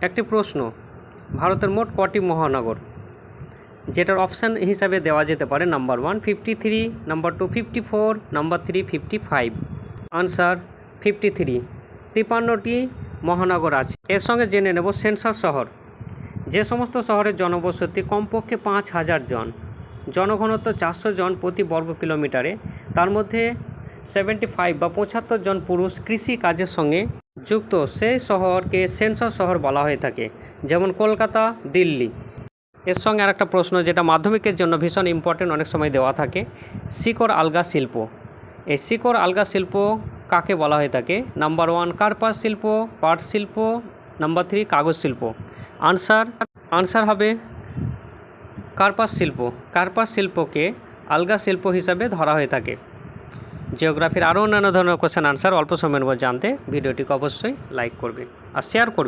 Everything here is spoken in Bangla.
একটি প্রশ্ন, ভারতের মোট কটি মহানগর? যেটার অপশান হিসাবে দেওয়া যেতে পারে নাম্বার 1 53, নাম্বার 2 54, নাম্বার 3 55। আনসার 53। 53টি মহানগর আছে। এর সঙ্গে জেনে নেব সেন্সাস শহর। যে সমস্ত শহরের জনবসতি কমপক্ষে 5000 জন, জনঘনত্ব 400 জন প্রতি বর্গ কিলোমিটারে, তার মধ্যে 75 বা 75 জন পুরুষ কৃষি কাজের সঙ্গে যুক্ত, সেই শহরকে সেন্সাস শহর বলা হয়ে থাকে, যেমন কলকাতা, দিল্লি। এর সঙ্গে আরেকটা প্রশ্ন যেটা মাধ্যমিকের জন্য ভীষণ ইম্পর্টেন্ট, অনেক সময় দেওয়া থাকে, শিকড় আলগা শিল্প। এই শিকড় আলগা শিল্প কাকে বলা হয়ে থাকে? নাম্বার 1 কার্পাস শিল্প, পাট শিল্প, নাম্বার 3 কাগজ শিল্প। আনসার হবে কার্পাস শিল্প। কার্পাস শিল্পকে আলগা শিল্প হিসাবে ধরা হয়ে থাকে। জিওগ্রাফির আরও অন্যান্য ধরনের কোশ্চেন আনসার অল্প সময়ের মধ্যে জানতে ভিডিওটিকে অবশ্যই লাইক করবে আর শেয়ার করবে।